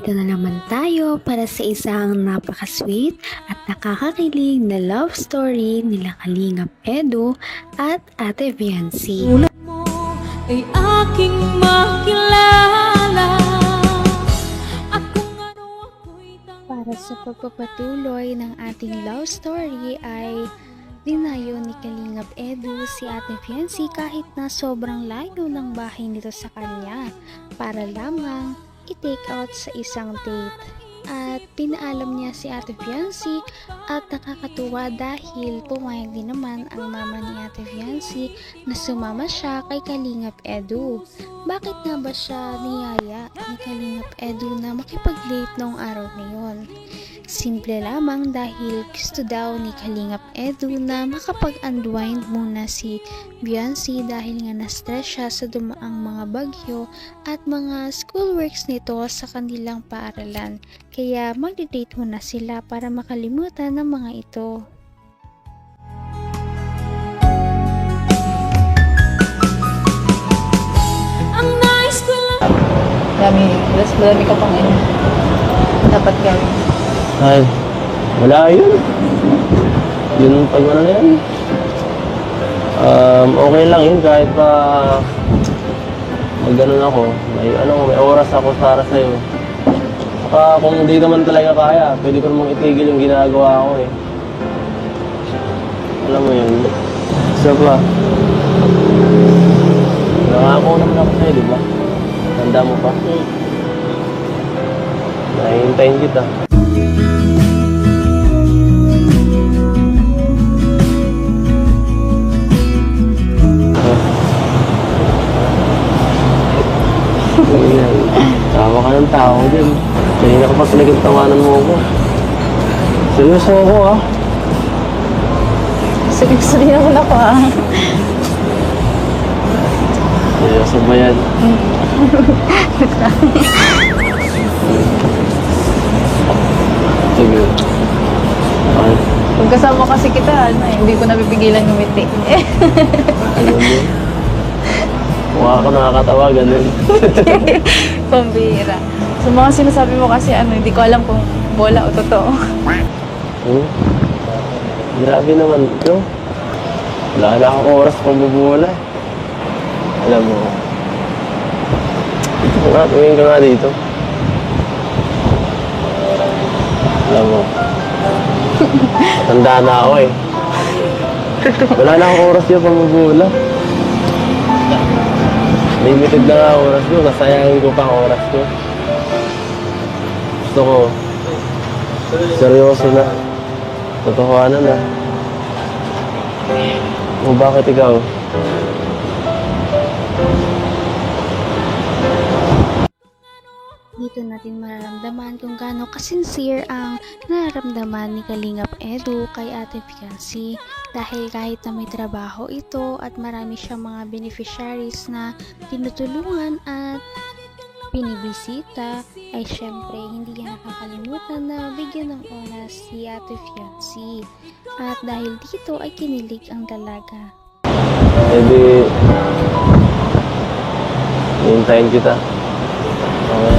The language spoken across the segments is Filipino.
Narito na naman tayo para sa isang napaka-sweet at nakakakilig na love story nila Kalingap Edu at Ate Viancy. Tulad mo ay aking makilala at kung ano ako'y Para sa pagpapatuloy ng ating love story ay dinayo ni Kalingap Edu si Ate Viancy kahit na sobrang layo ng bahay nito sa kanya para lamang i-take out sa isang date. At pinaalam niya si Ate Viancy at nakakatuwa dahil pumayag din naman ang mama ni Ate Viancy na sumama siya kay Kalingap Edu. Bakit nga ba siya niyaya ni Kalingap Edu na makipag-date noong araw na yon? Simple lamang dahil gusto daw ni Kalingap Edu na makapag-unwind muna si Viancy dahil nga na-stress siya sa dumaang mga bagyo at mga schoolworks nito sa kanilang paaralan. Kaya magde-date muna sila para makalimutan ng mga ito. ang nais ko lang. Madami ka pang dapat gawin. Ay, wala yun. Yun pag ano na yan. Okay lang yun kahit pa mag-ganon ako. May oras ako para sa'yo. Saka kung hindi naman talaga kaya, pwede ko namang itigil yung ginagawa ko eh. Alam mo yun. Isa pa. Nangako naman ako sa'yo, di ba? Tanda mo pa? Nahihintayin kita. Ayan. Tawa ka ng tao dyan. Kanina ka pa pinagtawanan mo ako. Seryoso ako ah. Seryoso din naman ako Seryoso ba yan? Sige. Okay. Pag kasama kasi kita, hindi ko napipigilan ngumiti. Ano mo? Mukha ako nakakatawa, ganun. Pambira. Sa mga sinasabi mo kasi, hindi ko alam kung bola o totoo. Grabe naman ito. Wala na akong oras pang bubula. Alam mo. Tumingin ka nga dito. Alam mo. Matanda na ako eh. Wala na akong oras yung pang bubula. Limited na nga oras ko. Nasayangin ko pa ang oras ko. Gusto ko. Seryoso na. Totohanan na. O bakit ikaw? Dito natin mararamdaman kung gaano kasincere ang nararamdaman ni Kalingap Edu kay Ate Viancy dahil kahit na may trabaho ito at marami siyang mga beneficiaries na tinutulungan at binibisita ay syempre hindi niya nakakalimutan na bigyan ng oras si Ate Viancy at dahil dito ay kinilig ang dalaga. Eh di... Hintayin kita. Okay.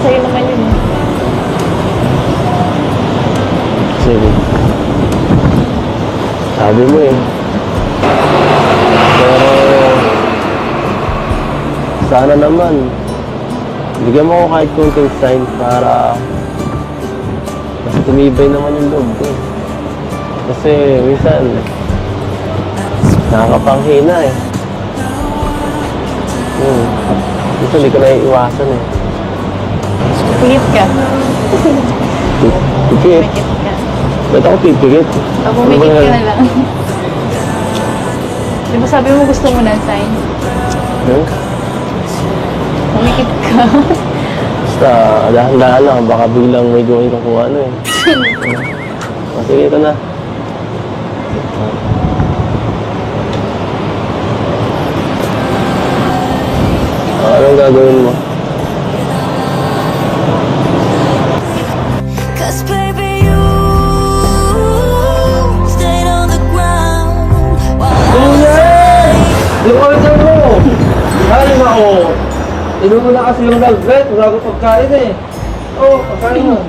Sa'yo naman yun. Sige. Sabi mo eh. Pero... Sana naman. Bigyan mo ko kahit konting sign para... Mas tumibay naman yung loob ko. Kasi minsan... Nakakapanghina eh. Minsan hindi ko na iiwasan eh. Pigit ka. Pipigit? Pigit ka. Ba't ako pipigit? Pag pumigit ka na lang. Di ba sabi mo gusto mo ng sign? Pumigit ka. Basta, dahan-dahan lang. Baka biglang may gawin kang kung ano eh. Sige ka na. Anong gagawin mo? Cause baby you stayed on the ground while I was Yung order mo! Ay, nako! Inuna kasi yung nag-vet, wala ko pagkain eh. Oo, pagkain mo.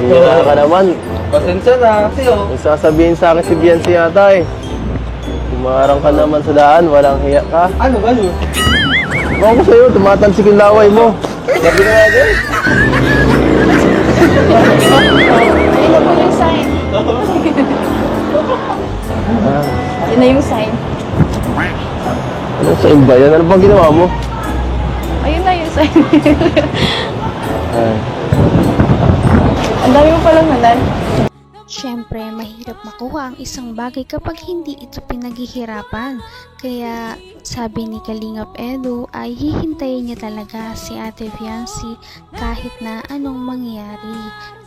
Hira ka naman. Pasensya na kasi oh. May sasabihin sa akin si Biancy yata eh. Tumarang ka naman sa daan, walang hiya ka. Ano ba yun? Baka ko sa'yo, tumatalsik yung laway mo. Sabi na nga din. Ayun na po yung sign. Ayun na yung sign. Ano sa iba yan? Ano bang ginawa mo? Ayun na yung sign. Ay. Ang dami mo palang nalan. Siyempre, mahirap makuha ang isang bagay kapag hindi ito pinaghihirapan. Kaya sabi ni Kalingap Edu ay hihintayin niya talaga si Ate Fiancy kahit na anong mangyari.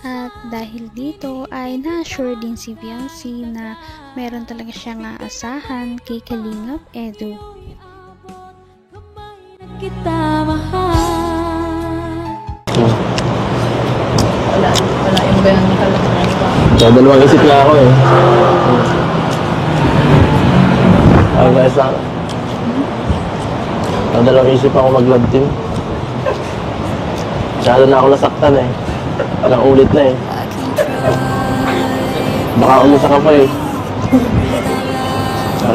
At dahil dito ay na-assure din si Fiancy na meron talaga siyang aasahan kay Kalingap Edu. Kita mahal. Wala yung ganun na kalagayan ko. Dalawang isip na ako eh. Ay, guys lang. Dalawang isip ako mag-love team. Masyado na ako nasaktan eh. Ilang ulit na eh. Baka umisa ka pa eh.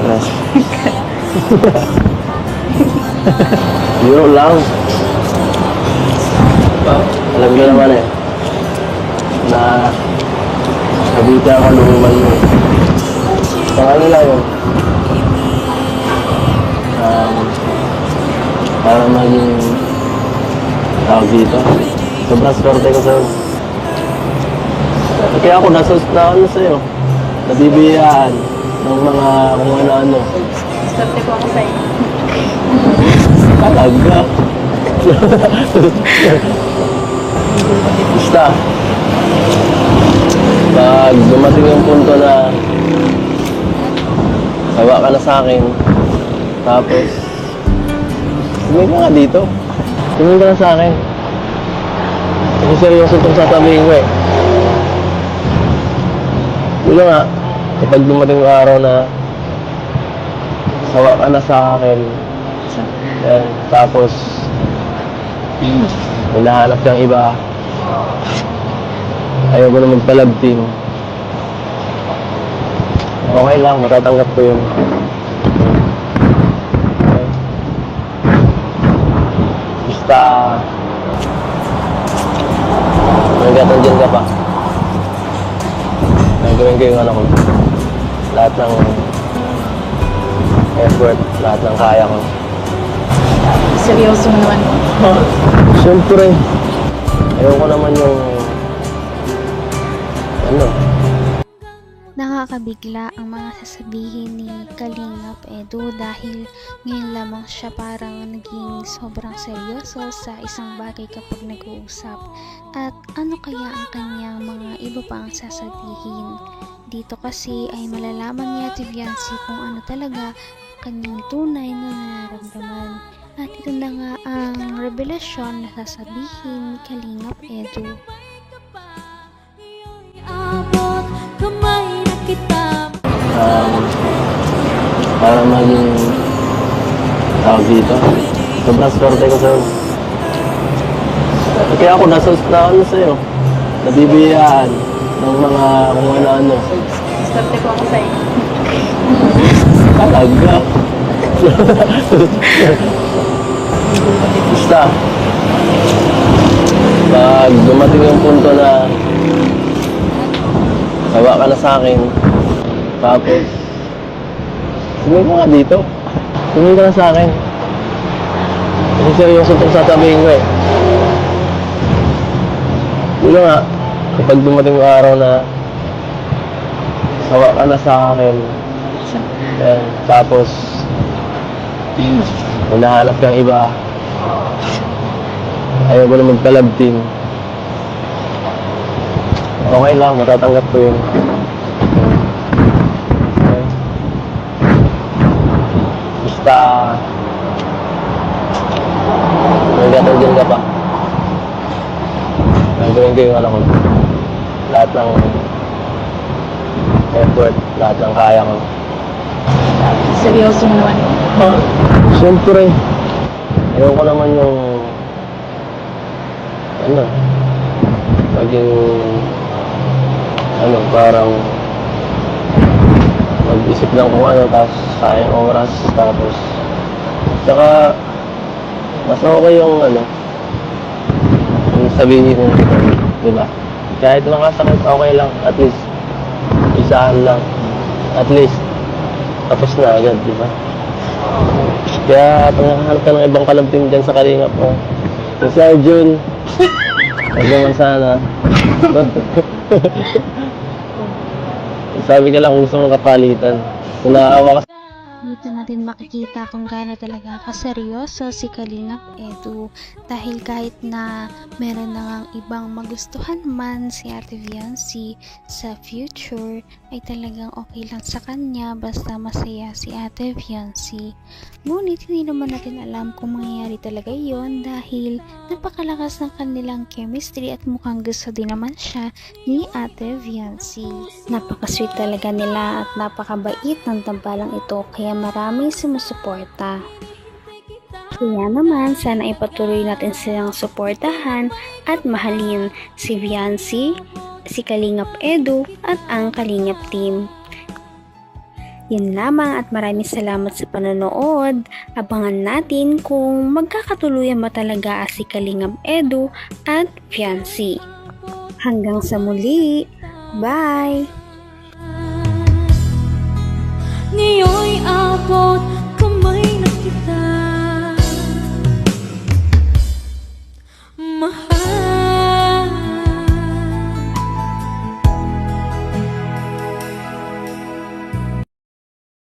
Guys. Yun lang. Alam ko naman eh. Na nabiti ako lumuman mo. Pang ano lang yun. Para maging tawag dito. Sobrang swerte ko sa'yo. Kaya ako na ano sa'yo. Nabibiyaan ng mga kung ano-ano. Swerte po ako sa'yo. Talaga. Basta. Pag dumating yung punto na sawa ka na sa akin, tapos tumingin ka nga dito. Tumingin ka na sa akin. Kasi seryoso itong sasabihin ko eh. Wala nga, kapag dumating yung araw na sawa ka na sa akin, yan, tapos hinahanap kang iba, ayaw ko na magpa-love team. Okay lang, matatanggap ko yun. Okay. Basta hanggat nandiyan ka pa, gagawin ko yung ano ko. Lahat ng effort, lahat ng kaya ko. Seryoso mo naman. Siyempre, ayaw ko naman yung ano. Nakakabigla ang mga sasabihin ni Kalingap Edu dahil ngayon lamang siya parang naging sobrang seryoso sa isang bagay kapag nag-uusap. At ano kaya ang kanyang mga iba pang sasabihin? Dito kasi ay malalaman ni Ate Fiancy kung ano talaga kanyang tunay na nararamdaman. At ito na nga ang revelasyon na sasabihin ni Kalingap Edu. Abot kamay na kita. Para maging tawag dito. Sobrang swerte ko sa'yo. Kaya ako na ano sa'yo. Nabibiyaan ng mga kung ano-ano. Swerte po ako sa'yo. Talaga. Basta. Pag dumating yung punto na sawa ka na sa akin, tapos tumingin ka nga dito. Tumingin ka na sa akin. Kasi seryoso itong sasabihin ko eh. Wala nga, kapag dumating yung araw na sawa ka na sa akin, yan, tapos hinahanap kang iba, ayaw ko na magpa-love team. Okay lang, matatanggap ko yun. Okay. Basta hanggat nandiyan ka pa, gagawin ko yung ano ko. Lahat ng effort, lahat ng kaya ko. seryoso naman. Siyempre, ayoko naman yung maging parang mag-isip lang kung tapos sayang oras, tapos tsaka mas okay yung yung sabihin nyo, di ba? Kahit makasakit, okay lang, at least isahan lang, at least tapos na agad, di ba? Kaya pag nakahanap ka ng ibang kalabting dyan sa Kalingap mo, yung si Arjun, huwag naman sana. Sabi ka lang kung gusto mong kapalitan. Kung naaawa ka Dito natin makikita kung gaano talaga kaseryoso si Kalingap Edu, dahil kahit na meron na ngang ibang magustuhan man si Ate Viancy sa future, ay talagang okay lang sa kanya basta masaya si Ate Viancy. Ngunit hindi naman natin alam kung mangyayari talaga yon, dahil napakalakas ng kanilang chemistry at mukhang gusto din naman siya ni Ate Viancy. Napaka-sweet talaga nila at napakabait ng tambalang ito, kaya maraming sumusuporta. Kaya naman, sana ipatuloy natin silang suportahan at mahalin si Viancy, si Kalingap Edu at ang Kalingap team. Yun lamang at maraming salamat sa panonood. Abangan natin kung magkakatuluyan ba talaga si Kalingap Edu at Viancy. Hanggang sa muli. Bye! Ngayon'y abot